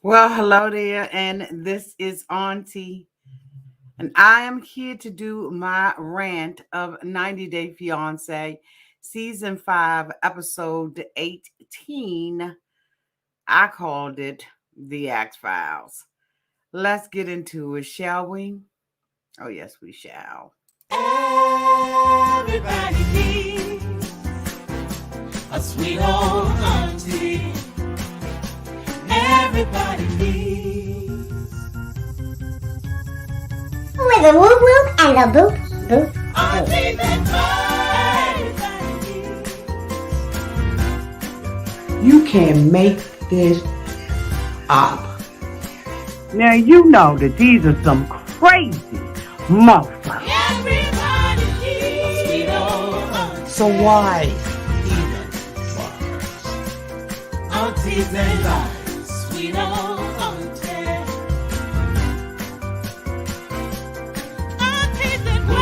Well, hello there, and this is Auntie, and I am here to do my rant of 90 Day Fiance, Season 5, Episode 18. I called it The X Files. Let's get into it, shall we? Oh, yes, we shall. Everybody needs a sweet old auntie. Everybody needs with a whoop whoop and a boop boop auntie boop. that everybody needs. You can make this up. Now, you know that these are some crazy motherfuckers. Everybody needs a sweet old auntie. So why even worse? Aunties and lives, sweet old auntie. Aunties and ways.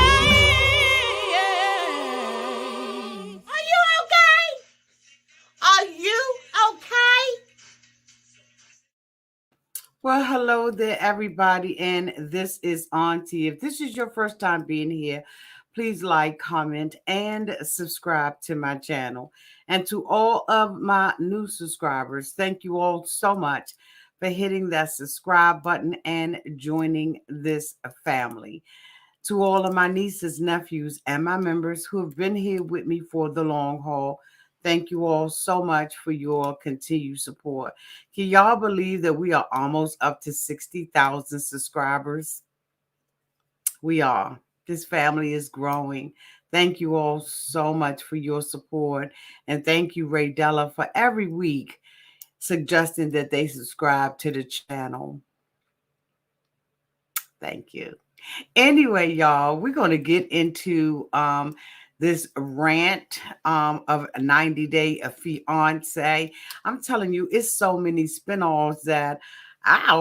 Are you okay? Are you okay? Well, hello there, everybody, and this is Auntie. If this is your first time being here, please like, comment, and subscribe to my channel. And to all of my new subscribers, thank you all so much for hitting that subscribe button and joining this family. To all of my nieces, nephews, and my members who have been here with me for the long haul, thank you all so much for your continued support. Can y'all believe that we are almost up to 60,000 subscribers? We are. This family is growing. Thank you all so much for your support. And thank you, Ray Della, for every week suggesting that they subscribe to the channel. Thank you. Anyway, y'all, we're going to get into this rant of a 90 Day Fiance. I'm telling you, it's so many spinoffs that I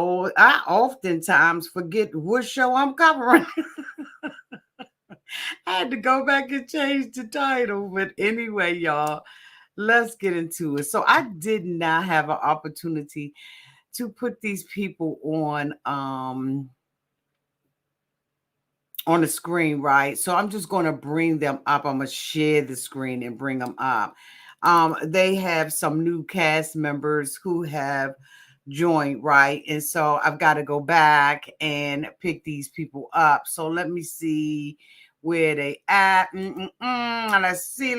oftentimes forget what show I'm covering. I had to go back and change the title. But anyway, y'all, let's get into it. So I did not have an opportunity to put these people on the screen, right? So I'm just going to bring them up. I'm going to share the screen and bring them up. They have some new cast members who have joined, right? And so I've got to go back and pick these people up. So let me see where they at. Let's see.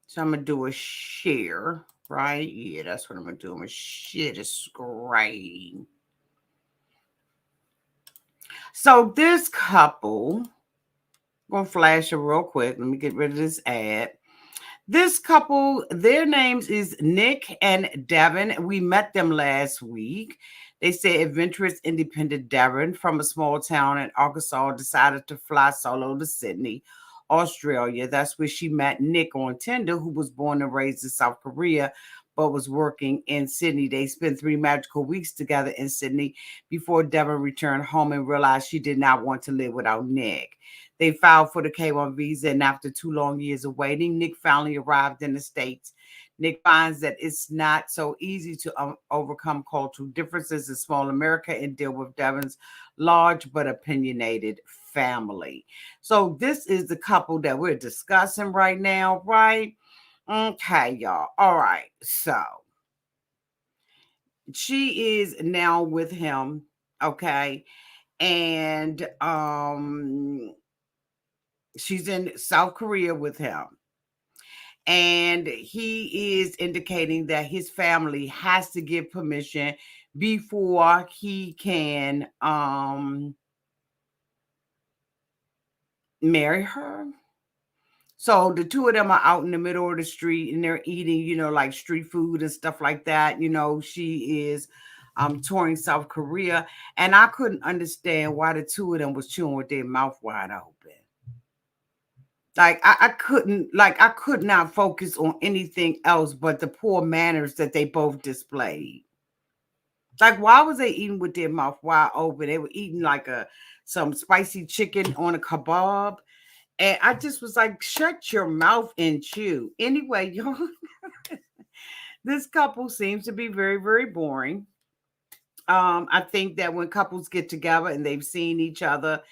So I'm going to do a share. Right? Yeah, that's what I'm going to do. I'm going to share the screen. So this couple, I'm going to flash it real quick. Let me get rid of this ad. This couple, their names is Nick and Devin. We met them last week. They say adventurous, independent Devin from a small town in Arkansas decided to fly solo to Sydney, Australia. That's where she met Nick on Tinder, who was born and raised in South Korea, but was working in Sydney. They spent 3 magical weeks together in Sydney before Devin returned home and realized she did not want to live without Nick. They filed for the K1 visa, and after 2 long years of waiting, Nick finally arrived in the States. Nick finds that it's not so easy to overcome cultural differences in small America and deal with Devin's large but opinionated family. So this is the couple that we're discussing right now, right? Okay, y'all. All right. So she is now with him, okay? And she's in South Korea with him. And he is indicating that his family has to give permission before he can marry her. So the two of them are out in the middle of the street and they're eating, like street food and stuff like that. She is touring South Korea. And I couldn't understand why the two of them was chewing with their mouth wide open. Like I could not focus on anything else but the poor manners that they both displayed. Like, why was they eating with their mouth wide open? They were eating like some spicy chicken on a kebab, And I just was like, shut your mouth and chew. Anyway, y'all, this couple seems to be very, very boring. I think that when couples get together and they've seen each other,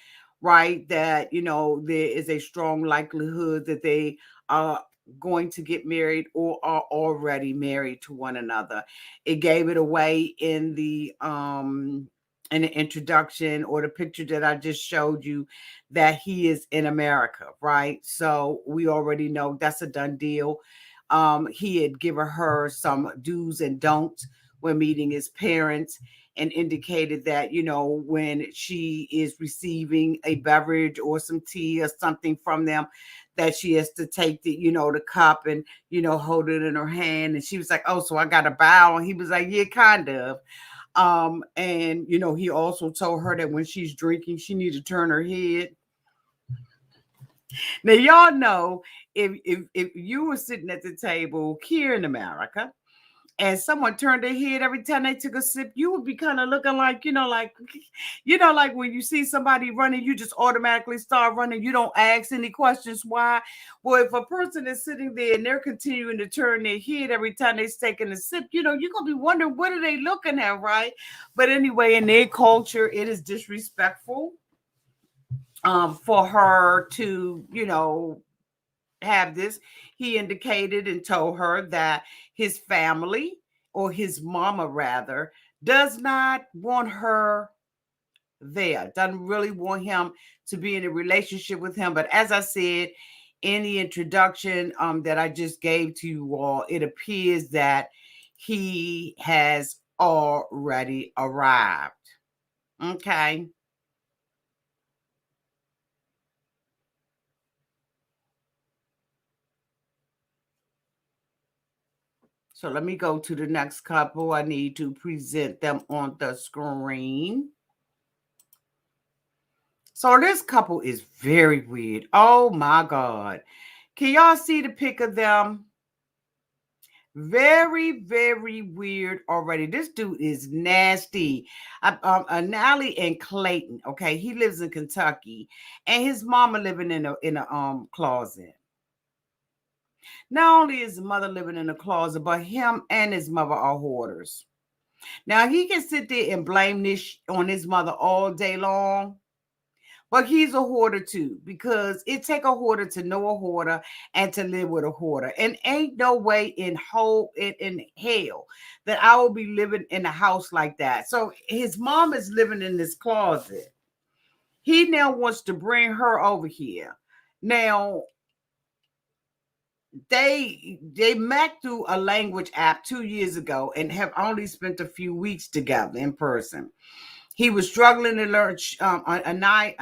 right, that there is a strong likelihood that they are going to get married or are already married to one another. It gave it away in the introduction or the picture that I just showed you that he is in America, right? So we already know that's a done deal. He had given her some do's and don'ts when meeting his parents and indicated that, when she is receiving a beverage or some tea or something from them, that she has to take the cup and, hold it in her hand. And she was like, oh, so I got to bow. And he was like, yeah, kind of. And, he also told her that when she's drinking, she needs to turn her head. Now, y'all know if you were sitting at the table here in America, and someone turned their head every time they took a sip, you would be kind of looking like, like when you see somebody running, you just automatically start running. You don't ask any questions why. Well, if a person is sitting there and they're continuing to turn their head every time they're taking a sip, you're going to be wondering, what are they looking at, right? But anyway, in their culture, it is disrespectful for her to, have this. He indicated and told her that his family, or his mama rather, does not want her there, doesn't really want him to be in a relationship with him. But as I said in the introduction that I just gave to you all, it appears that he has already arrived. Okay. So let me go to the next couple. I need to present them on the screen. So this couple is very weird. Oh my God. Can y'all see the pic of them? Very, very weird already. This dude is nasty. Anali and Clayton. Okay, he lives in Kentucky, and his mama living in a closet. Not only is the mother living in a closet, but him and his mother are hoarders. Now he can sit there and blame this on his mother all day long, but he's a hoarder too, because it take a hoarder to know a hoarder and to live with a hoarder. And ain't no way in hell that I will be living in a house like that. So his mom is living in this closet. He now wants to bring her over here. Now, they met through a language app 2 years ago and have only spent a few weeks together in person. He was struggling to learn. Anali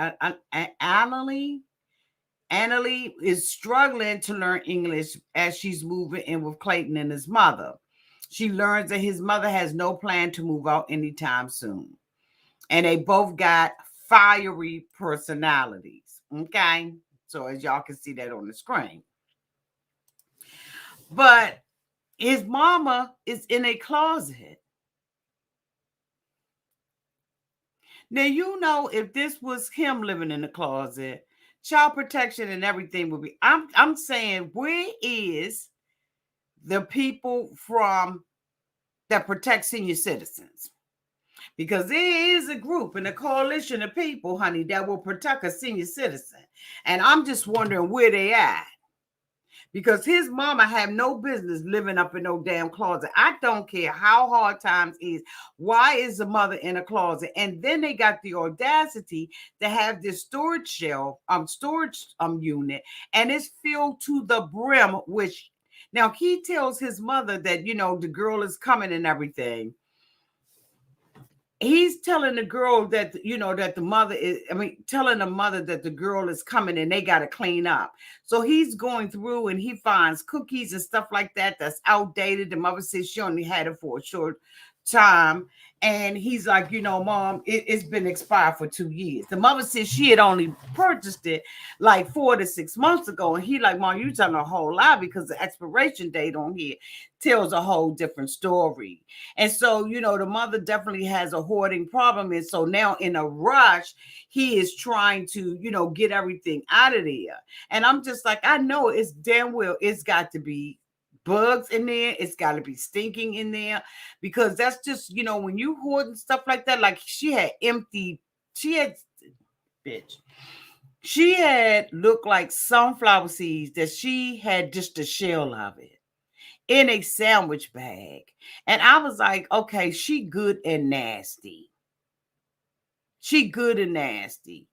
is struggling to learn English as she's moving in with Clayton and his mother. She learns that his mother has no plan to move out anytime soon. And they both got fiery personalities. Okay. So as y'all can see that on the screen. But his mama is in a closet. Now, if this was him living in the closet, child protection and everything would be. I'm saying, where is the people from that protect senior citizens? Because there is a group and a coalition of people, honey, that will protect a senior citizen. And I'm just wondering where they at. Because his mama have no business living up in no damn closet. I don't care how hard times is. Why is the mother in a closet? And then they got the audacity to have this storage unit, and it's filled to the brim. Which now he tells his mother that the girl is coming and everything. He's telling the girl that that the mother is, telling the mother that the girl is coming and they got to clean up. So he's going through and he finds cookies and stuff like that that's outdated. The mother says she only had it for a short time, And he's like, Mom, it's been expired for 2 years. The mother said she had only purchased it like 4 to 6 months ago. And he like, Mom, you telling a whole lie, because the expiration date on here tells a whole different story. And so, the mother definitely has a hoarding problem. And so now in a rush, he is trying to, get everything out of there. And I'm just like, I know it's damn well, it's got to be bugs in there. It's got to be stinking in there, because that's just, when you hoard and stuff like that, like she had looked like sunflower seeds that she had just a shell of it in a sandwich bag. And I was like, okay, she good and nasty. She good and nasty.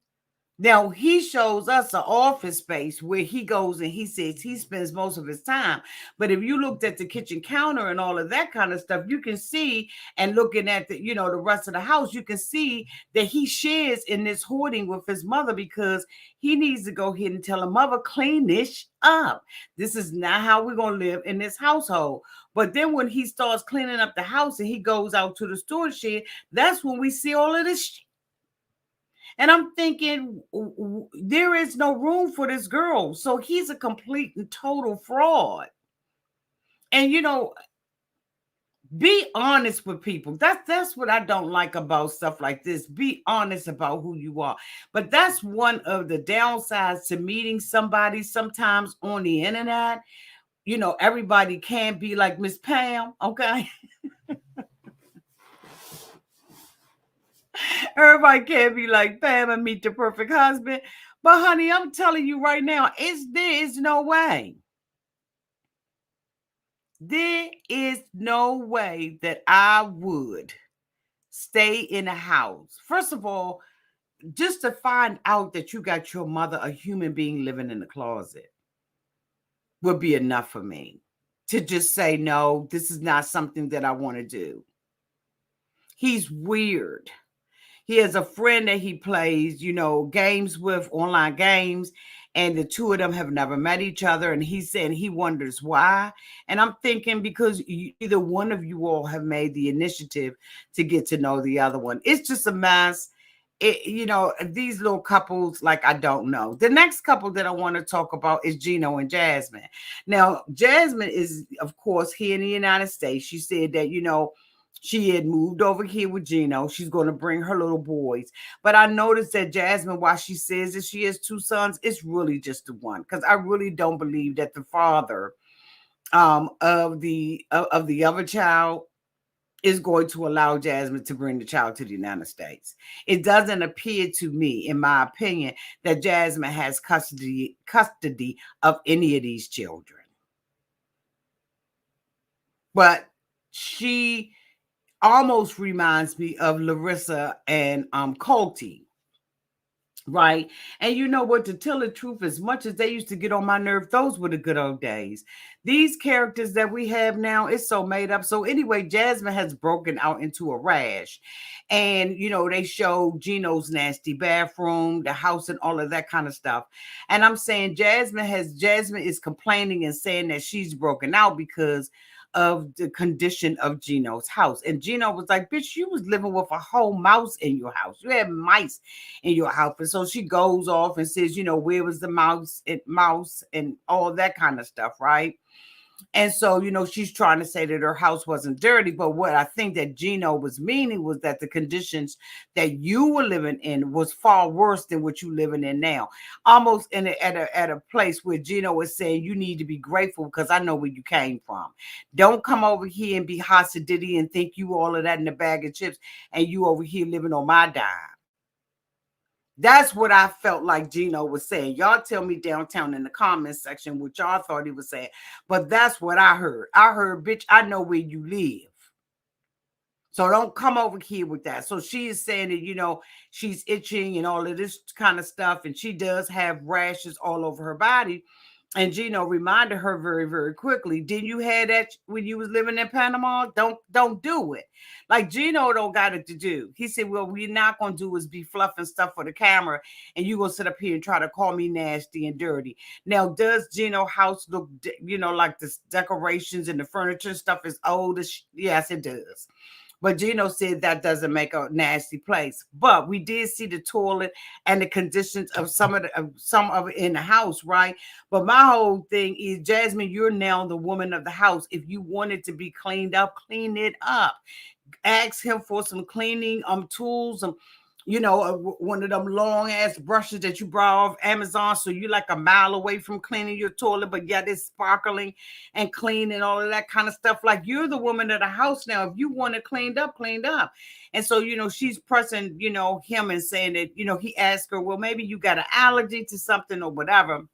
Now, he shows us an office space where he goes and he says he spends most of his time. But if you looked at the kitchen counter and all of that kind of stuff, you can see, and looking at the, the rest of the house, you can see that he shares in this hoarding with his mother, because he needs to go ahead and tell her, mother, clean this up. This is not how we're going to live in this household. But then when he starts cleaning up the house and he goes out to the storage shed, that's when we see all of this shit. And I'm thinking, there is no room for this girl. So he's a complete and total fraud. And, be honest with people. That's what I don't like about stuff like this. Be honest about who you are. But that's one of the downsides to meeting somebody sometimes on the internet. Everybody can't be like Miss Pam, okay? Everybody can't be like Pam and meet the perfect husband. But honey, I'm telling you right now, there is no way. There is no way that I would stay in a house. First of all, just to find out that you got your mother, a human being, living in the closet would be enough for me to just say, no, this is not something that I want to do. He's weird. He has a friend that he plays, games with, online games, and the two of them have never met each other. And he's saying he wonders why. And I'm thinking, because either one of you all have made the initiative to get to know the other one. It's just a mess. These little couples, like, I don't know. The next couple that I want to talk about is Gino and Jasmine. Now, Jasmine is, of course, here in the United States. She said that, she had moved over here with Gino. She's going to bring her little boys. But I noticed that Jasmine, while she says that she has 2 sons, it's really just the one. Because I really don't believe that the father of the other child is going to allow Jasmine to bring the child to the United States. It doesn't appear to me, in my opinion, that Jasmine has custody of any of these children. But she almost reminds me of Larissa and Colty, right? And you know what, to tell the truth, as much as they used to get on my nerve, those were the good old days. These characters that we have now, it's so made up. So anyway, Jasmine has broken out into a rash. And, they show Gino's nasty bathroom, the house, and all of that kind of stuff. And I'm saying Jasmine is complaining and saying that she's broken out because of the condition of Gino's house. And Gino was like, bitch, you was living with a whole mouse in your house. You had mice in your house. And so she goes off and says, where was the mouse and all that kind of stuff, right? And so, she's trying to say that her house wasn't dirty. But what I think that Gino was meaning was that the conditions that you were living in was far worse than what you living in now. Almost at a place where Gino was saying, you need to be grateful because I know where you came from. Don't come over here and be hossidity and think you all of that in a bag of chips and you over here living on my dime. That's what I felt like Gino was saying. Y'all tell me downtown in the comments section what y'all thought he was saying. But that's what I heard. I heard, bitch, I know where you live. So don't come over here with that. So she is saying that, she's itching and all of this kind of stuff. And she does have rashes all over her body. And Gino reminded her very, very quickly, didn't you have that when you was living in Panama? Don't do it. Like, Gino don't got it to do. He said, well, we're not going to do is be fluffing stuff for the camera. And you going to sit up here and try to call me nasty and dirty. Now, does Gino's house look, like the decorations and the furniture and stuff is old? Yes, it does. But Gino said that doesn't make a nasty place. But we did see the toilet and the conditions of some of it in the house, right? But my whole thing is, Jasmine, you're now the woman of the house. If you want it to be cleaned up, clean it up. Ask him for some cleaning tools, one of them long ass brushes that you brought off Amazon, so you're like a mile away from cleaning your toilet, but yet it's sparkling and clean and all of that kind of stuff. Like, you're the woman of the house now. If you want it cleaned up, cleaned up. And so, she's pressing, him and saying that, he asked her, well, maybe you got an allergy to something or whatever.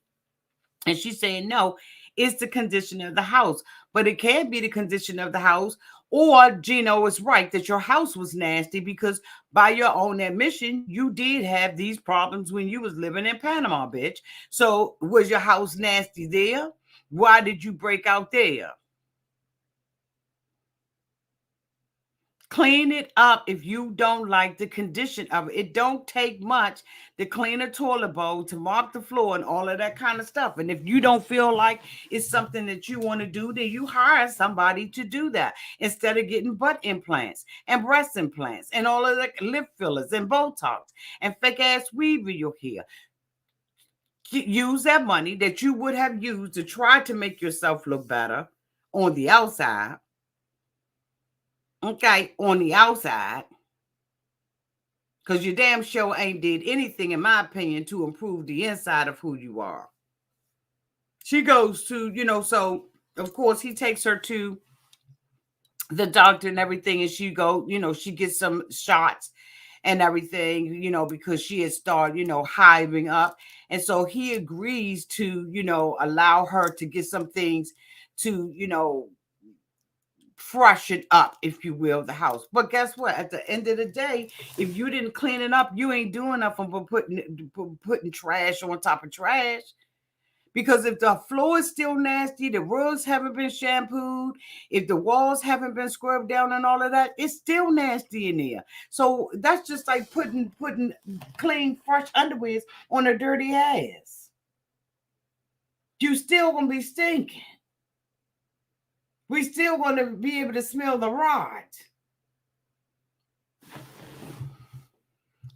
And she's saying, no, it's the condition of the house. But it can't be the condition of the house. Or Gino is right that your house was nasty, because by your own admission, you did have these problems when you was living in Panama, bitch. So was your house nasty there? Why did you break out there? Clean it up if you don't like the condition of it. It don't take much to clean a toilet bowl, to mop the floor and all of that kind of stuff. And if you don't feel like it's something that you want to do, then you hire somebody to do that instead of getting butt implants and breast implants and all of that, lip fillers and Botox and fake ass weave in your hair. Use that money that you would have used to try to make yourself look better on the outside. Okay, on the outside, because you damn sure ain't did anything, in my opinion, to improve the inside of who you are. She goes to, so of course he takes her to the doctor and everything, and she she gets some shots and everything, because she had started, hiving up. And so he agrees to, allow her to get some things to, freshen up, if you will, the house. But guess what? At the end of the day, if you didn't clean it up, you ain't doing nothing but putting trash on top of trash. Because if the floor is still nasty, the rugs haven't been shampooed, if the walls haven't been scrubbed down and all of that, it's still nasty in there. So that's just like putting clean, fresh underwears on a dirty ass. You still gonna be stinking. We still want to be able to smell the rot.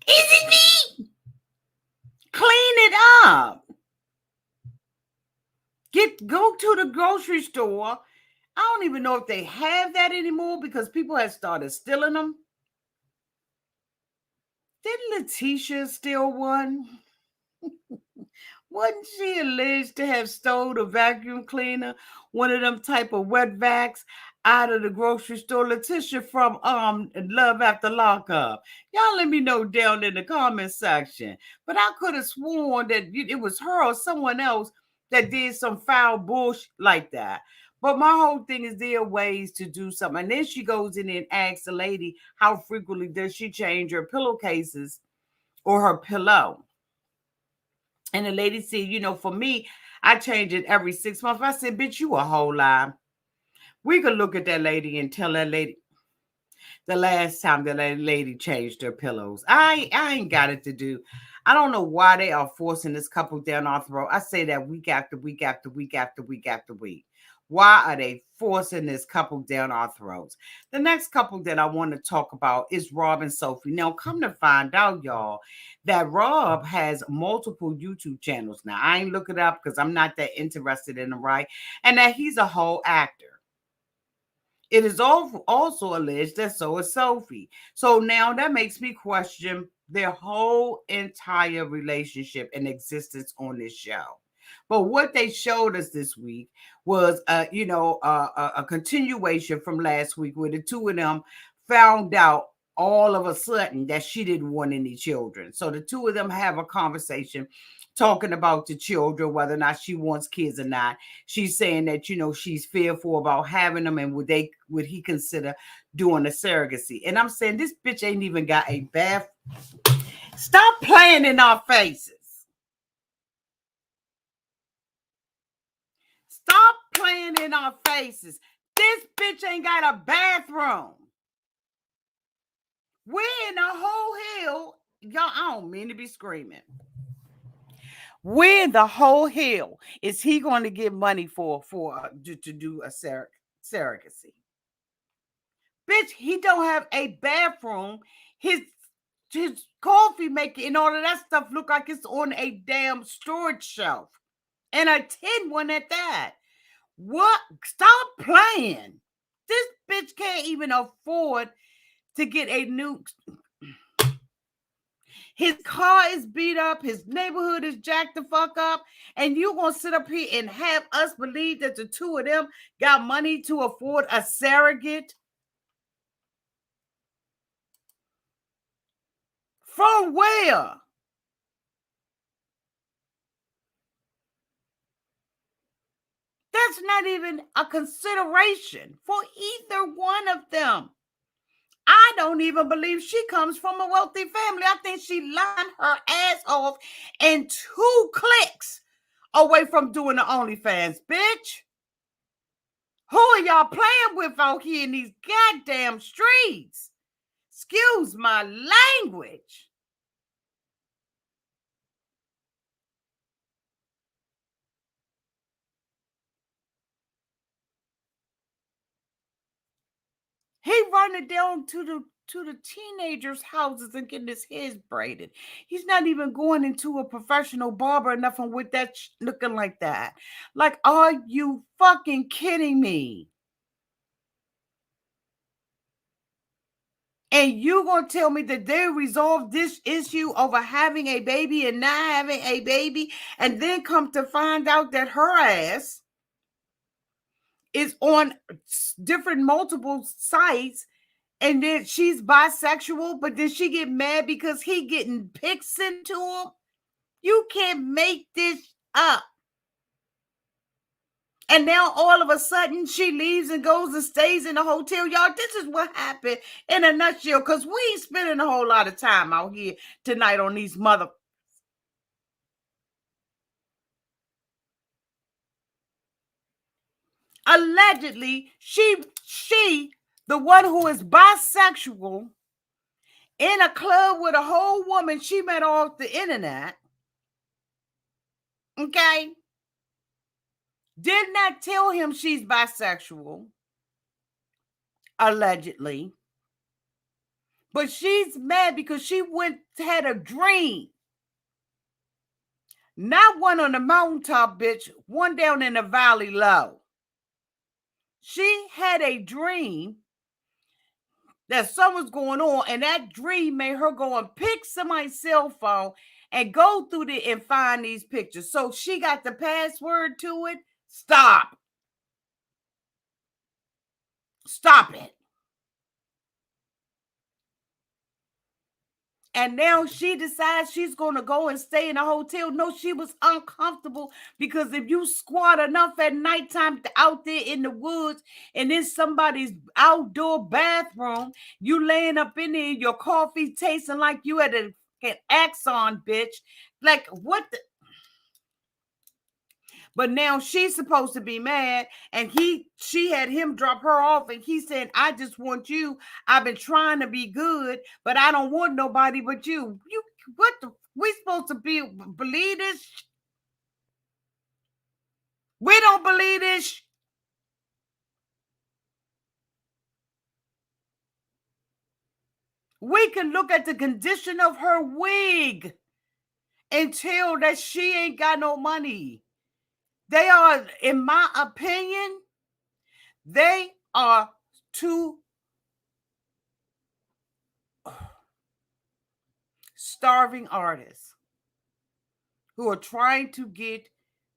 Is it me? Clean it up. Go to the grocery store. I don't even know if they have that anymore, because people have started stealing them. Didn't Letitia steal one? Wasn't she alleged to have stole a vacuum cleaner, one of them type of wet vacs, out of the grocery store? Letitia from Love After Lockup. Y'all let me know down in the comment section. But I could have sworn that it was her or someone else that did some foul bullshit like that. But my whole thing is, there are ways to do something. And then she goes in and asks the lady, how frequently does she change her pillowcases or her pillow? And the lady said, for me, I change it every 6 months. I said, bitch, you a whole lie. We could look at that lady and tell that lady the last time that lady changed her pillows. I ain't got it to do. I don't know why they are forcing this couple down our throat. I say that week after week after week after week after week. Why are they forcing this couple down our throats? The next couple that I want to talk about is Rob and Sophie. Now, come to find out, y'all, that Rob has multiple YouTube channels. Now, I ain't look it up because I'm not that interested in him, right? And that he's a whole actor. It is also alleged that so is Sophie. So now that makes me question their whole entire relationship and existence on this show. But what they showed us this week was, a continuation from last week, where the two of them found out all of a sudden that she didn't want any children. So the two of them have a conversation talking about the children, whether or not she wants kids or not. She's saying that, she's fearful about having them, and would he consider doing a surrogacy? And I'm saying, this bitch ain't even got a bath. Stop playing in our faces. Stop playing in our faces. This bitch ain't got a bathroom. Where in the whole hell, y'all, I don't mean to be screaming. Where in the whole hell is he going to get money for to do a surrogacy? Bitch, he don't have a bathroom. His coffee maker and all of that stuff look like it's on a damn storage shelf. And a tin one at that. What? Stop playing. This bitch can't even afford to get a new. His car is beat up. His neighborhood is jacked the fuck up. And you gonna sit up here and have us believe that the two of them got money to afford a surrogate? From where? That's not even a consideration for either one of them. I don't even believe she comes from a wealthy family. I think she lined her ass off in 2 clicks away from doing the OnlyFans, bitch. Who are y'all playing with out here in these goddamn streets? Excuse my language. He running down to the teenagers' houses and getting his hair braided. He's not even going into a professional barber or nothing with that looking like that. Like, are you fucking kidding me? And you gonna tell me that they resolved this issue over having a baby and not having a baby, and then come to find out that her ass is on different multiple sites, and then she's bisexual, but then she get mad because he getting pics into him? You can't make this up. And now all of a sudden she leaves and goes and stays in the hotel. Y'all, this is what happened in a nutshell, because we ain't spending a whole lot of time out here tonight on these mother. Allegedly, she, the one who is bisexual, in a club with a whole woman she met off the internet, okay, did not tell him she's bisexual, allegedly. But she's mad because she had a dream. Not one on the mountaintop, bitch, one down in the valley low. She had a dream that something's going on, and that dream made her go and pick somebody's cell phone and go through it and find these pictures. So she got the password to it. Stop. Stop it. And now she decides she's going to go and stay in a hotel. No, she was uncomfortable because if you squat enough at nighttime out there in the woods and in somebody's outdoor bathroom, you laying up in there, your coffee tasting like you had an Axon, bitch. Like, what the? But now she's supposed to be mad, and she had him drop her off, and he said, I just want you. I've been trying to be good, but I don't want nobody but you. You what the we supposed to believe this? We don't believe this. We can look at the condition of her wig and tell that she ain't got no money. They are, in my opinion, they are two starving artists who are trying to get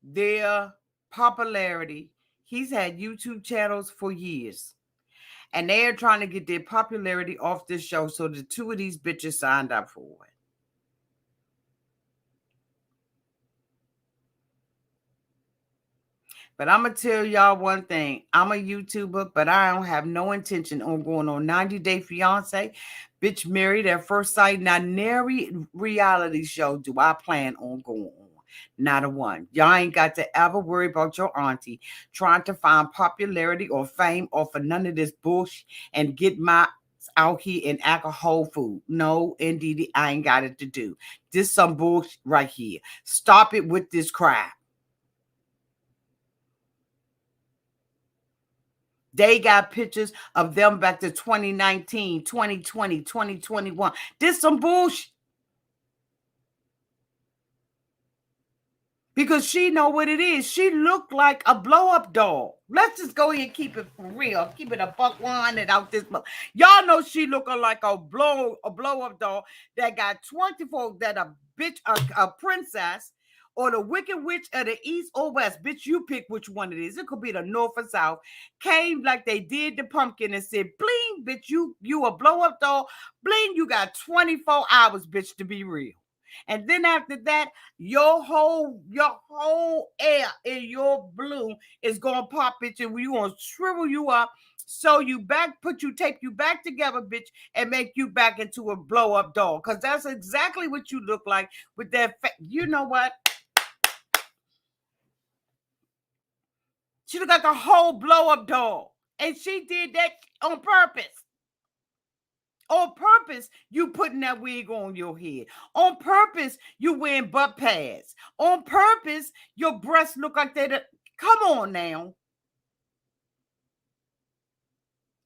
their popularity. He's had YouTube channels for years, and they are trying to get their popularity off this show, so the two of these bitches signed up for it. But I'm going to tell y'all one thing. I'm a YouTuber, but I don't have no intention on going on 90 Day Fiance, Bitch Married at First Sight. Now, nary reality show do I plan on going on. Not a one. Y'all ain't got to ever worry about your auntie trying to find popularity or fame off of none of this bullshit and get my out here and act a whole food. No, indeed, I ain't got it to do. This some bullshit right here. Stop it with this crap. They got pictures of them back to 2019, 2020, 2021. This some bullshit. Because she know what it is. She looked like a blow-up doll. Let's just go ahead and keep it for real. Keep it a buck 100 out this month. Y'all know she looking like a blow-up doll that got 24, that a bitch, a princess, or the Wicked Witch of the East or West. Bitch, you pick which one it is. It could be the North or South. Came like they did the pumpkin and said, bling, bitch, you a blow-up doll. Bling, you got 24 hours, bitch, to be real. And then after that, your whole air in your balloon is gonna pop, bitch, and we gonna shrivel you up, sew you back, tape you back together, bitch, and make you back into a blow-up doll. Because that's exactly what you look like with that. You know what? She looked like a whole blow-up doll, and she did that on purpose. On purpose, you putting that wig on your head. On purpose, you wearing butt pads. On purpose, your breasts look like they. Come on now.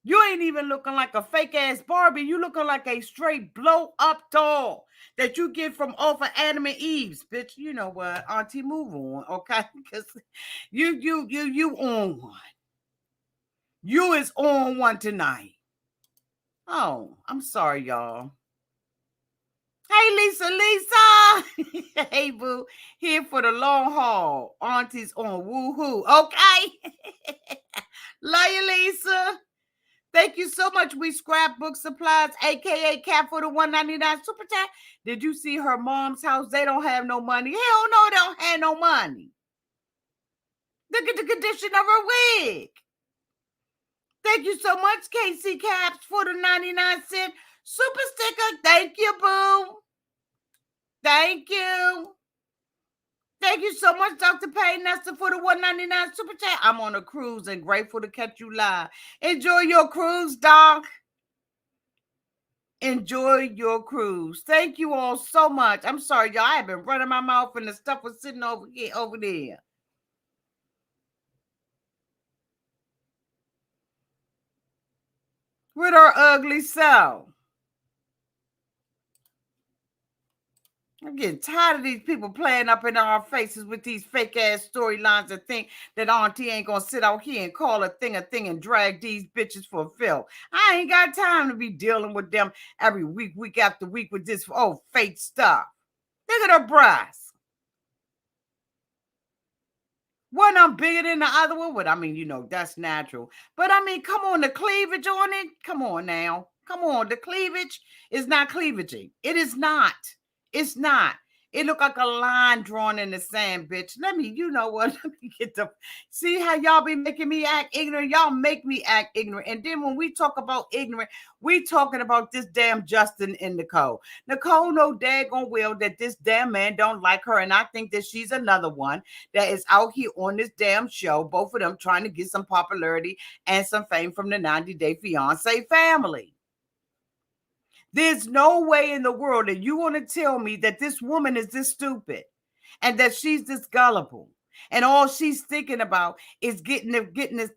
You ain't even looking like a fake ass Barbie. You looking like a straight blow up doll that you get from off of Adam and Eve's, bitch. You know what, Auntie, move on, okay? Because you on one. You is on one tonight. Oh, I'm sorry, y'all. Hey, Lisa. Hey, boo. Here for the long haul. Auntie's on woohoo. Okay. Love you, Lisa. Thank you so much. We Scrapbook Supplies, a.k.a. Cat for the $1.99 Super Chat. Did you see her mom's house? They don't have no money. Hell no, they don't have no money. Look at the condition of her wig. Thank you so much, KC Caps, for the 99-cent super sticker. Thank you, boo. Thank you. Thank you so much, Dr. Payne Nestor, for the $1.99 super chat. I'm on a cruise and grateful to catch you live. Enjoy your cruise, Doc. Enjoy your cruise. Thank you all so much. I'm sorry, y'all. I have been running my mouth and the stuff was sitting over there. With her ugly self. I'm getting tired of these people playing up in our faces with these fake ass storylines and think that Auntie ain't gonna sit out here and call a thing and drag these bitches for film. I ain't got time to be dealing with them every week after week with this fake stuff. Look at her breasts. One of them bigger than the other one. But I mean, that's natural. But I mean, come on, the cleavage on it. Come on now. Come on. The cleavage is not cleavaging. It is not. It's not. It looked like a line drawn in the sand, bitch. You know what? Let me get see how y'all be making me act ignorant. Y'all make me act ignorant. And then when we talk about ignorant, we talking about this damn Justin and Nicole. Nicole know daggone well that this damn man don't like her. And I think that she's another one that is out here on this damn show. Both of them trying to get some popularity and some fame from the 90-Day Fiance family. There's no way in the world that you want to tell me that this woman is this stupid and that she's this gullible and all she's thinking about is getting this.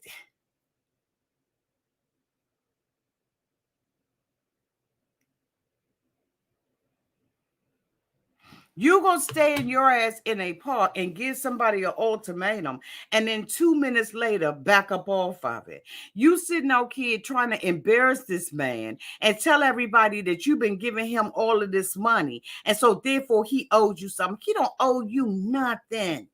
You gonna stay in your ass in a park and give somebody an ultimatum and then 2 minutes later back up off of it. You sitting out here trying to embarrass this man and tell everybody that you've been giving him all of this money. And so therefore he owed you something. He don't owe you nothing.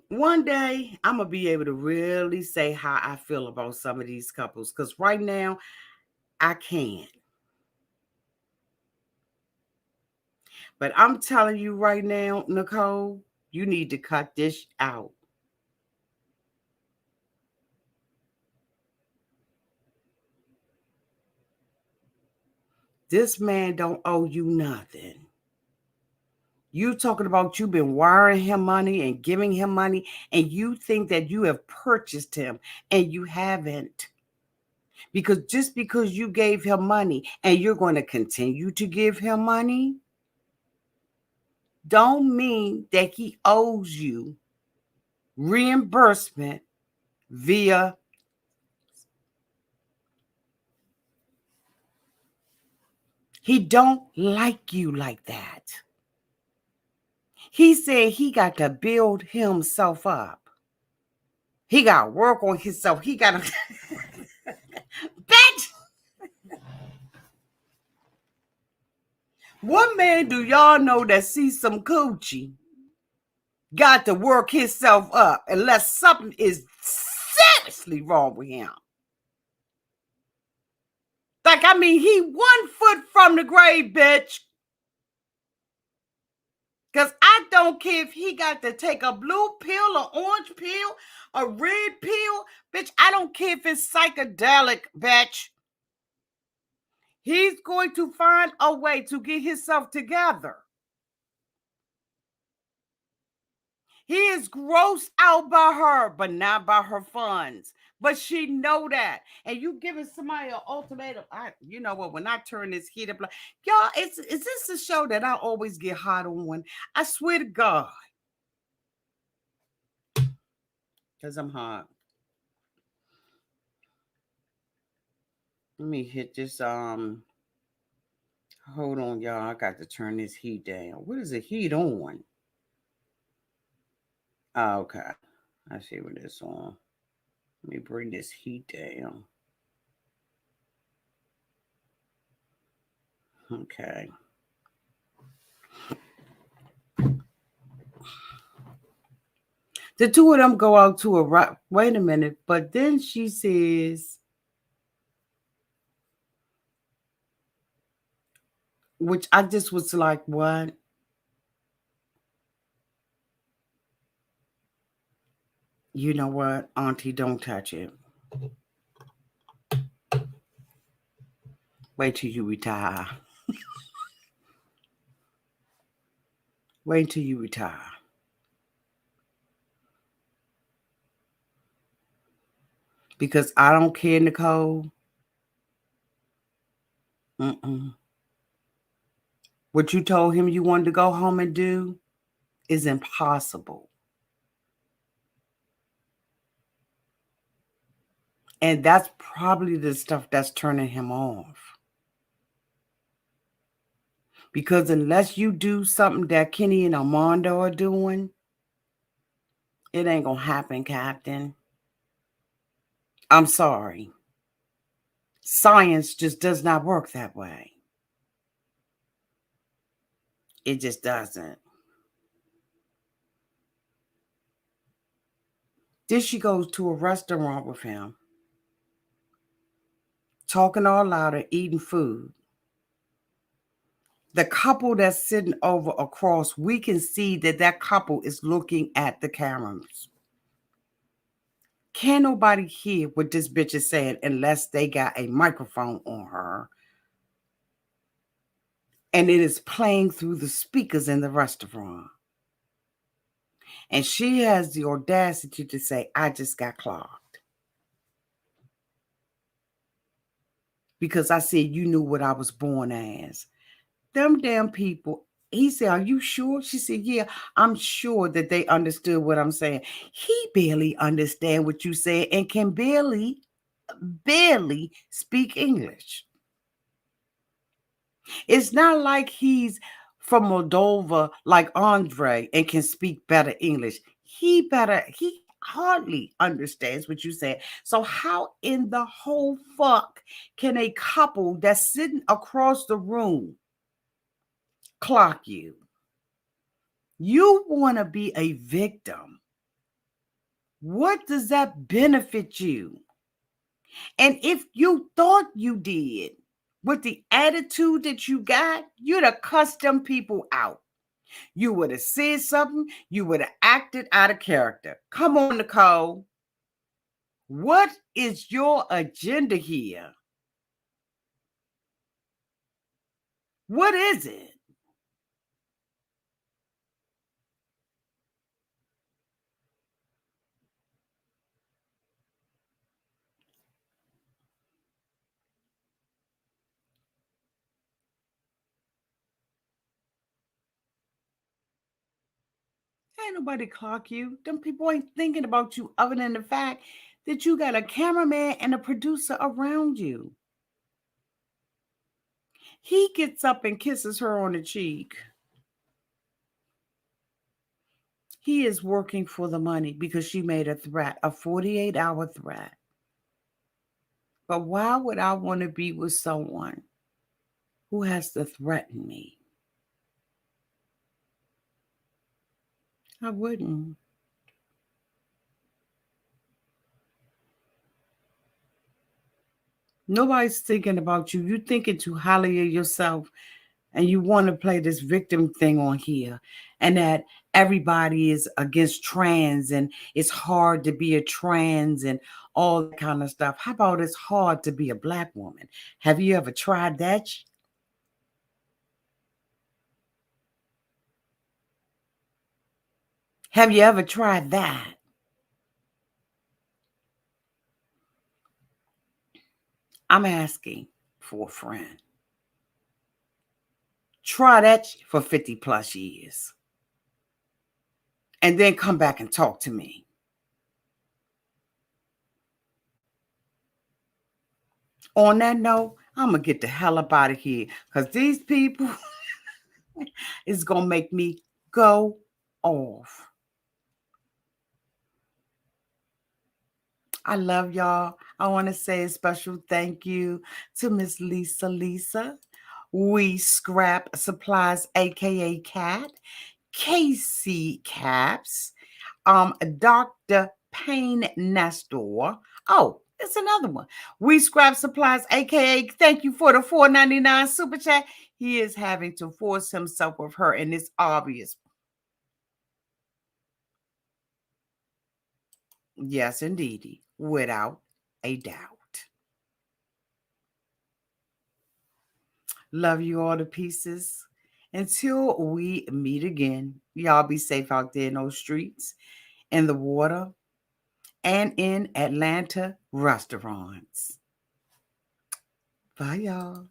One day I'm going to be able to really say how I feel about some of these couples because right now I can't. But I'm telling you right now, Nicole, you need to cut this out. This man don't owe you nothing. You talking about you've been wiring him money and giving him money, and you think that you have purchased him, and you haven't. Because just because you gave him money and you're going to continue to give him money, don't mean that he owes you reimbursement via. He don't like you like that. He said he got to build himself up. He got to work on himself. He got to. Bitch! What man do y'all know that sees some coochie got to work himself up unless something is seriously wrong with him? Like, I mean, he 1 foot from the grave, bitch. Because I don't care if he got to take a blue pill, an orange pill, a red pill. Bitch, I don't care if it's psychedelic, bitch. He's going to find a way to get himself together. He is grossed out by her, but not by her funds. But she know that. And you giving somebody an ultimatum. You know what? When I turn this heat up, like, y'all, is this a show that I always get hot on? I swear to God. Because I'm hot. Let me hit this. Hold on, y'all. I got to turn this heat down. What is the heat on? Oh, okay. I see what it's on. Let me bring this heat down. Okay. The two of them go out to a rock. Wait a minute. But then she says, which I just was like, what? You know what? Auntie, don't touch it. Wait till you retire. Wait till you retire. Because I don't care, Nicole. What you told him you wanted to go home and do is impossible. And that's probably the stuff that's turning him off. Because unless you do something that Kenny and Armando are doing, it ain't going to happen, Captain. I'm sorry. Science just does not work that way. It just doesn't. Then she goes to a restaurant with him, talking all loud and eating food. The couple that's sitting over across, we can see that couple is looking at the cameras. Can't nobody hear what this bitch is saying unless they got a microphone on her. And it is playing through the speakers in the restaurant. And she has the audacity to say, I just got clogged. Because I said, you knew what I was born as. Them damn people. He said, are you sure? She said, yeah, I'm sure that they understood what I'm saying. He barely understand what you said and can barely speak English. It's not like he's from Moldova like Andre and can speak better English. He hardly understands what you said. So how in the whole fuck can a couple that's sitting across the room clock you? You want to be a victim. What does that benefit you? And if you thought you did, with the attitude that you got, you'd have cussed them people out. You would have said something. You would have acted out of character. Come on, Nicole. What is your agenda here? What is it? Ain't nobody clock you. Them people ain't thinking about you other than the fact that you got a cameraman and a producer around you. He gets up and kisses her on the cheek. He is working for the money because she made a threat, a 48-hour threat. But why would I want to be with someone who has to threaten me? I wouldn't. Nobody's thinking about you. You're thinking too highly of yourself, and you want to play this victim thing on here, and that everybody is against trans and it's hard to be a trans and all that kind of stuff. How about it's hard to be a black woman? Have you ever tried that? Have you ever tried that? I'm asking for a friend. Try that for 50 plus years. And then come back and talk to me. On that note, I'm going to get the hell up out of here because these people is going to make me go off. I love y'all. I want to say a special thank you to Miss Lisa. We Scrap Supplies, aka Cat, KC Caps, Dr. Payne Nestor. Oh, it's another one. We Scrap Supplies, aka thank you for the $4.99 super chat. He is having to force himself with her, and it's obvious. Yes, indeedy, without a doubt. Love you all to pieces. Until we meet again, y'all be safe out there in those streets, in the water, and in Atlanta restaurants. Bye, y'all.